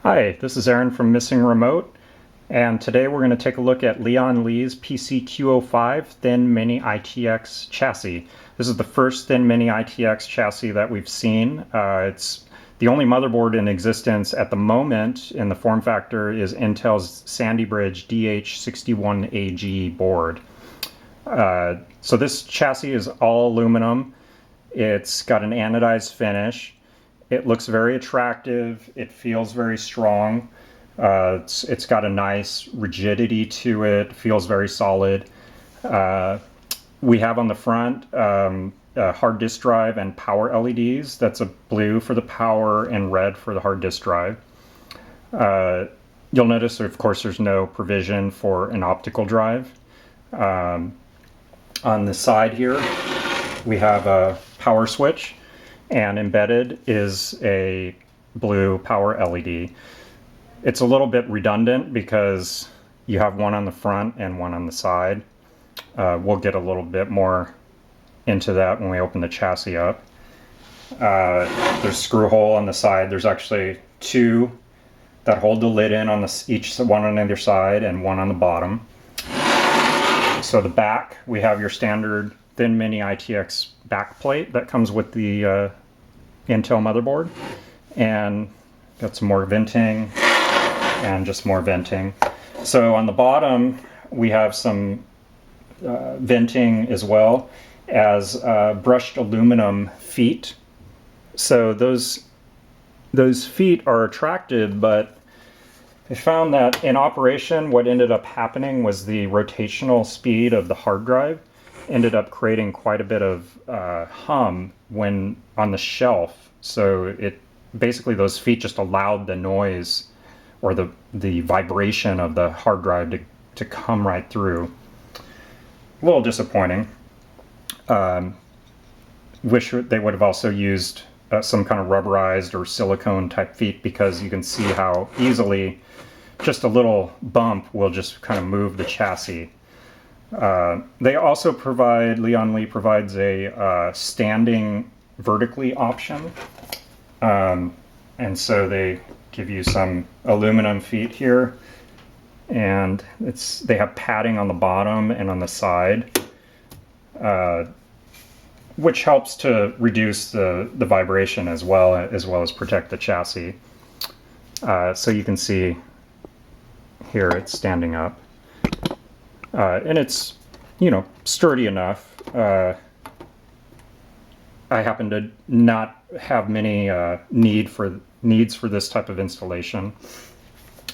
Hi, this is Aaron from Missing Remote, and today we're going to take a look at LIAN Li's PC-Q05 thin Mini-ITX chassis. This is the first thin Mini-ITX chassis that we've seen. It's the only motherboard in existence at the moment in the form factor is Intel's Sandy Bridge DH61AG board. So this chassis is all aluminum. It's got an anodized finish. It looks very attractive. It feels very strong. It's got a nice rigidity to it. Feels very solid. We have on the front a hard disk drive and power LEDs. That's a blue for the power and red for the hard disk drive. You'll notice, of course, there's no provision for an optical drive. On the side here, we have a power switch, and embedded is a blue power LED. It's a little bit redundant because you have one on the front and one on the side. We'll get a little bit more into that when we open the chassis up. There's a screw hole on the side. There's actually two that hold the lid in on each one on either side and one on the bottom. So the back, we have your standard thin Mini-ITX backplate that comes with the Intel motherboard, and got some more venting and just more venting. So on the bottom we have some venting as well as brushed aluminum feet. So those feet are attractive, but I found that in operation what ended up happening was the rotational speed of the hard drive ended up creating quite a bit of hum when on the shelf. So it basically, those feet just allowed the noise or the vibration of the hard drive to come right through. A little disappointing. Wish they would have also used some kind of rubberized or silicone type feet, because you can see how easily just a little bump will just kind of move the chassis. They also provide, LIAN Li provides a standing vertically option. And so they give you some aluminum feet here, and they have padding on the bottom and on the side, which helps to reduce the vibration as well as protect the chassis. So you can see here it's standing up. And it's, sturdy enough. I happen to not have many needs for this type of installation,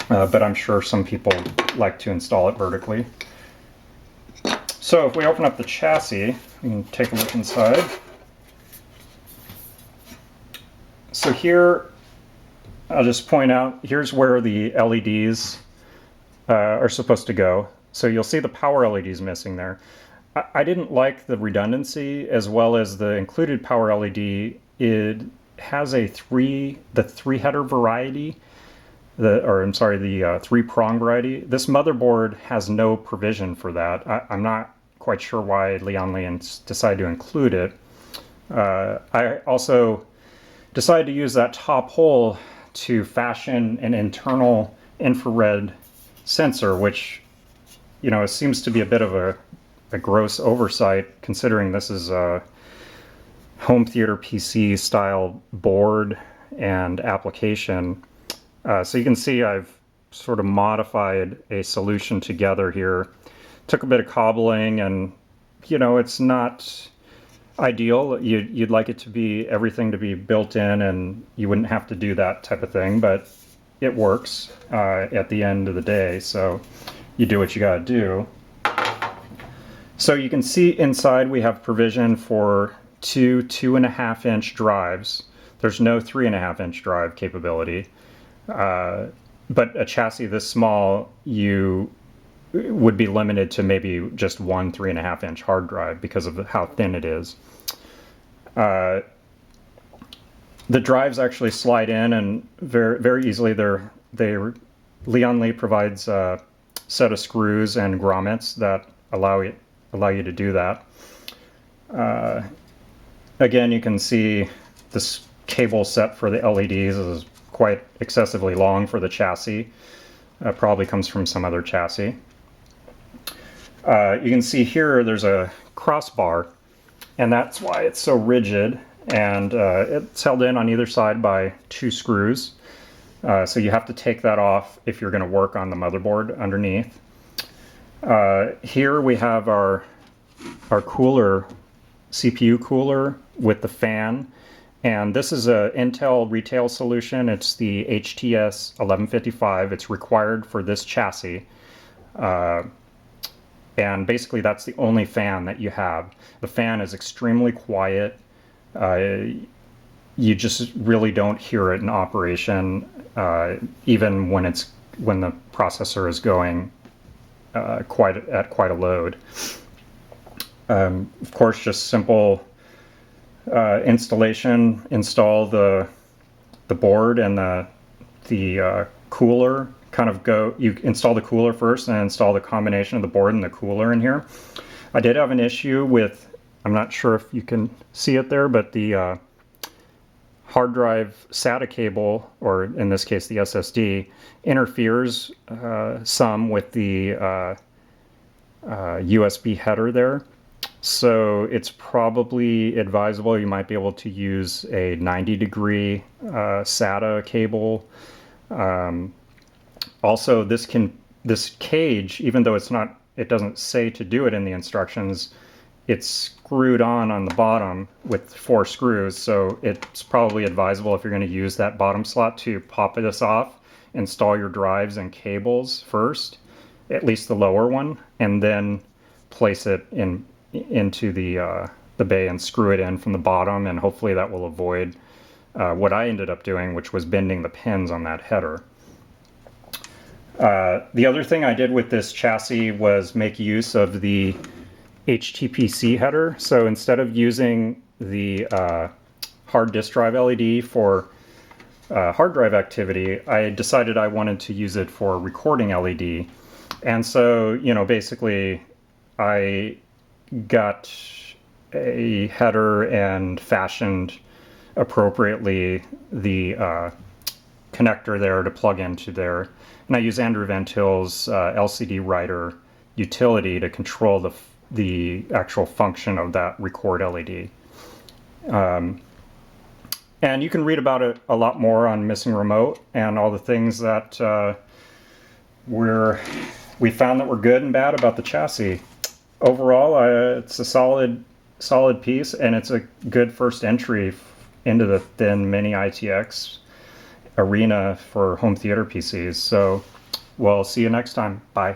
but I'm sure some people like to install it vertically. So if we open up the chassis, we can take a look inside. So here, I'll just point out, here's where the LEDs are supposed to go. So you'll see the power LEDs missing there. I didn't like the redundancy as well as the included power LED. It has the three header variety, the three prong variety. This motherboard has no provision for that. I'm not quite sure why LIAN Li decided to include it. I also decided to use that top hole to fashion an internal infrared sensor, which it seems to be a bit of a gross oversight, considering this is a home theater PC style board and application. So you can see I've sort of modified a solution together here. Took a bit of cobbling, and it's not ideal. You'd like it to be everything to be built in, and you wouldn't have to do that type of thing, but it works at the end of the day. So you do what you got to do. So you can see inside we have provision for two 2.5-inch drives. There's no 3.5-inch drive capability. But a chassis this small, you would be limited to maybe just one 3.5-inch hard drive because of how thin it is. The drives actually slide in and very, very easily. LIAN Li provides a set of screws and grommets that allow you to do that. Again, you can see this cable set for the LEDs is quite excessively long for the chassis. Probably comes from some other chassis. You can see here there's a crossbar, and that's why it's so rigid, and it's held in on either side by 2 screws. So you have to take that off if you're going to work on the motherboard underneath. Here we have our cooler, CPU cooler with the fan, and this is a Intel retail solution. It's the HTS 1155. It's required for this chassis. And basically that's the only fan that you have. The fan is extremely quiet. You just really don't hear it in operation, even when the processor is going at quite a load. Of course, just simple installation. Install the board and the cooler. You install the cooler first and install the combination of the board and the cooler in here. I did have an issue with, I'm not sure if you can see it there, but the hard drive SATA cable, or in this case the SSD, interferes some with the USB header there. So it's probably advisable you might be able to use a 90-degree SATA cable. Also, this cage, even though it doesn't say to do it in the instructions, it's screwed on the bottom with 4 screws, so it's probably advisable if you're going to use that bottom slot to pop this off, install your drives and cables first, at least the lower one, and then place it into the bay and screw it in from the bottom, and hopefully that will avoid what I ended up doing, which was bending the pins on that header. The other thing I did with this chassis was make use of the Htpc header. So instead of using the hard disk drive LED for hard drive activity, I decided I wanted to use it for recording LED. And so, basically I got a header and fashioned appropriately the connector there to plug into there. And I use Andrew Van Til's LCD writer utility to control the actual function of that record LED. And you can read about it a lot more on Missing Remote and all the things that we found that were good and bad about the chassis. Overall, it's a solid piece, and it's a good first entry into the thin Mini-ITX arena for home theater PCs. So we'll see you next time. Bye.